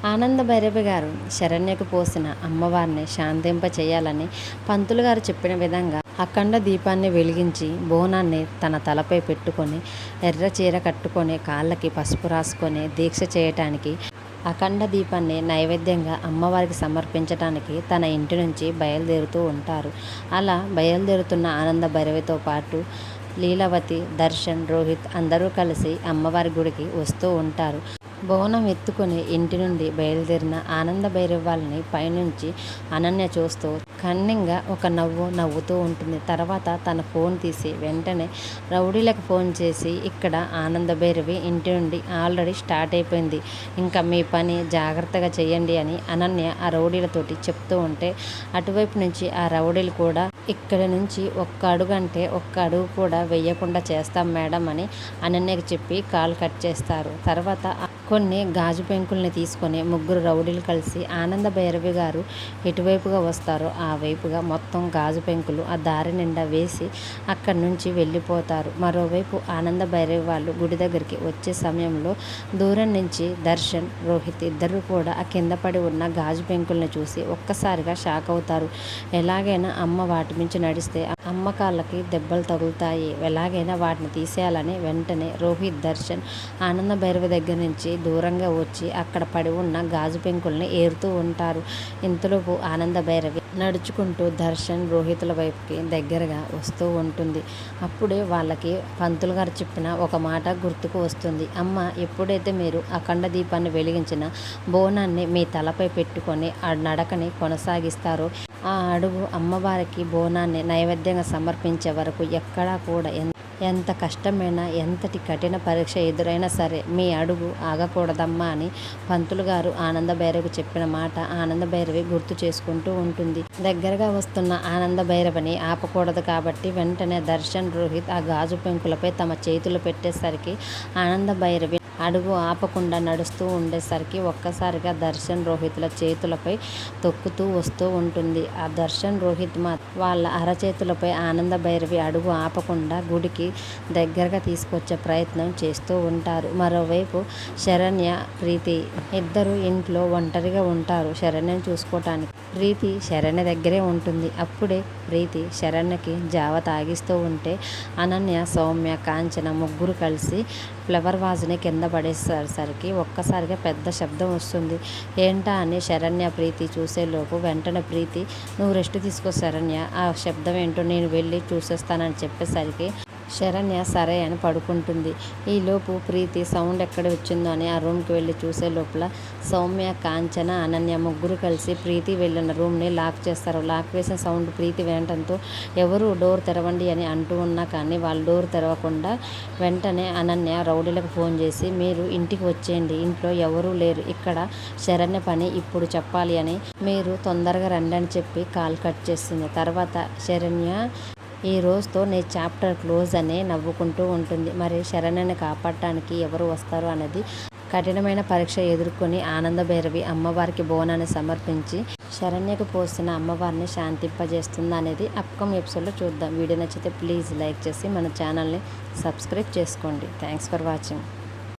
ఆనంద భైరవి గారు శరణ్యకు పోసిన అమ్మవారిని శాంతింప చేయాలని పంతులు గారు చెప్పిన విధంగా అఖండ దీపాన్ని వెలిగించి బోనాన్ని తన తలపై పెట్టుకొని ఎర్ర చీర కట్టుకొని కాళ్ళకి పసుపు రాసుకొని దీక్ష చేయటానికి అఖండ దీపాన్ని నైవేద్యంగా అమ్మవారికి సమర్పించడానికి తన ఇంటి నుంచి బయలుదేరుతూ ఉంటారు. అలా బయలుదేరుతున్న ఆనంద భైరవితో పాటు లీలావతి, దర్శన్, రోహిత్ అందరూ కలిసి అమ్మవారి గుడికి వస్తూ ఉంటారు. బోనం ఎత్తుకొని ఇంటి నుండి బయలుదేరిన ఆనంద భైరవి వాళ్ళని పైనుంచి అనన్య చూస్తూ కన్నింగా ఒక నవ్వు నవ్వుతూ ఉంటుంది. తర్వాత తన ఫోన్ తీసి వెంటనే రౌడీలకు ఫోన్ చేసి, ఇక్కడ ఆనంద భైరవి ఇంటి నుండి ఆల్రెడీ స్టార్ట్ అయిపోయింది, ఇంకా మీ పని జాగ్రత్తగా చేయండి అని అనన్య ఆ రౌడీలతోటి చెప్తూ ఉంటే అటువైపు నుంచి ఆ రౌడీలు కూడా ఇక్కడి నుంచి ఒక్క అడుగు అంటే ఒక్క అడుగు కూడా వెయ్యకుండా చేస్తాం మేడం అని అనన్యకి చెప్పి కాల్ కట్ చేస్తారు. తర్వాత కొన్ని గాజు పెంకుల్ని తీసుకొని ముగ్గురు రౌడీలు కలిసి ఆనంద భైరవి గారు ఎటువైపుగా వస్తారో ఆ వైపుగా మొత్తం గాజు పెంకులు ఆ దారి నిండా వేసి అక్కడి నుంచి వెళ్ళిపోతారు. మరోవైపు ఆనంద భైరవి వాళ్ళు గుడి దగ్గరికి వచ్చే సమయంలో దూరం నుంచి దర్శన్, రోహిత్ ఇద్దరు కూడా ఆ కింద పడి ఉన్న గాజు పెంకుల్ని చూసి ఒక్కసారిగా షాక్ అవుతారు. ఎలాగైనా అమ్మ వాటి మించి నడిస్తే అమ్మ కాళ్ళకి దెబ్బలు తగులుతాయి, ఎలాగైనా వాటిని తీసేయాలని వెంటనే రోహిత్, దర్శన్ ఆనంద భైరవి దగ్గర నుంచి దూరంగా వచ్చి అక్కడ పడి ఉన్న గాజు పెంకుల్ని ఏరుతూ ఉంటారు. ఇంతలోపు ఆనంద భైరవి నడుచుకుంటూ దర్శన్, రోహితుల వైపుకి దగ్గరగా వస్తూ ఉంటుంది. అప్పుడే వాళ్ళకి పంతులు గారు చెప్పిన ఒక మాట గుర్తుకు వస్తుంది. అమ్మ, ఎప్పుడైతే మీరు అఖండ దీపాన్ని వెలిగించిన బోనాన్ని మీ తలపై పెట్టుకొని ఆ నడకని కొనసాగిస్తారో ఆ అడుగు అమ్మవారికి బోనాన్ని నైవేద్యంగా సమర్పించే వరకు ఎక్కడా కూడా ఎంత కష్టమైనా ఎంతటి కఠిన పరీక్ష ఎదురైనా సరే మీ అడుగు ఆగకూడదమ్మా అని పంతులు గారు ఆనంద భైరవికి చెప్పిన మాట ఆనంద భైరవి గుర్తు చేసుకుంటూ ఉంటుంది. దగ్గరగా వస్తున్న ఆనంద భైరవిని ఆపకూడదు కాబట్టి వెంటనే దర్శన్, రోహిత్ ఆ గాజు పెంకులపై తమ చేతులు పెట్టేసరికి ఆనంద భైరవి అడుగు ఆపకుండా నడుస్తూ ఉండేసరికి ఒక్కసారిగా దర్శన్, రోహిత్ల చేతులపై తొక్కుతూ వస్తూ ఉంటుంది. ఆ దర్శన్, రోహిత్ వాళ్ళ అరచేతులపై ఆనంద భైరవి అడుగు ఆపకుండా గుడికి దగ్గరగా తీసుకొచ్చే ప్రయత్నం చేస్తూ ఉంటారు. మరోవైపు శరణ్య, ప్రీతి ఇద్దరు ఇంట్లో ఒంటరిగా ఉంటారు శరణ్యను చూసుకోవటానికి. ప్రీతి శరణ్య దగ్గరే ఉంటుంది. అప్పుడే ప్రీతి శరణ్యకి జావ తాగిస్తూ ఉంటే అనన్య, సౌమ్య, కాంచన ముగ్గురు కలిసి ఫ్లవర్ వాజ్ని కింద పడేసరికి ఒక్కసారిగా పెద్ద శబ్దం వస్తుంది. ఏంటా అని శరణ్య, ప్రీతి చూసేలోపు వెంటనే ప్రీతి, నువ్వు రెస్ట్ తీసుకో శరణ్య, ఆ శబ్దం ఏంటో నేను వెళ్ళి చూసేస్తానని చెప్పేసరికి శరణ్య సరే అని పడుకుంటుంది. ఈలోపు ప్రీతి సౌండ్ ఎక్కడ వచ్చిందో అని ఆ రూమ్కి వెళ్ళి చూసే లోపల సౌమ్య, కాంచన, అనన్య ముగ్గురు కలిసి ప్రీతి వెళ్ళిన రూమ్ని లాక్ చేస్తారు. లాక్ వేసిన సౌండ్ ప్రీతి వినటంతో ఎవరు డోర్ తెరవండి అని అంటూ ఉన్నా కానీ వాళ్ళు డోర్ తెరవకుండా వెంటనే అనన్య రౌడీలకు ఫోన్ చేసి, మీరు ఇంటికి వచ్చేయండి, ఇంట్లో ఎవరూ లేరు, ఇక్కడ శరణ్య పని ఇప్పుడు చెప్పాలి అని, మీరు తొందరగా రండి అని చెప్పి కాల్ కట్ చేస్తుంది. తర్వాత శరణ్య ఈ రోజుతో నీ చాప్టర్ క్లోజ్ అని నవ్వుకుంటూ ఉంటుంది. మరి శరణ్యని కాపాడటానికి ఎవరు వస్తారు అనేది కఠినమైన పరీక్ష ఎదుర్కొని ఆనంద భైరవి అమ్మవారికి బోనాన్ని సమర్పించి శరణ్యకు పోసిన అమ్మవారిని శాంతింపజేస్తుంది అనేది అప్కమింగ్ ఎపిసోడ్లో చూద్దాం. వీడియో నచ్చితే ప్లీజ్ లైక్ చేసి మన ఛానల్ని సబ్స్క్రైబ్ చేసుకోండి. Thanks for watching.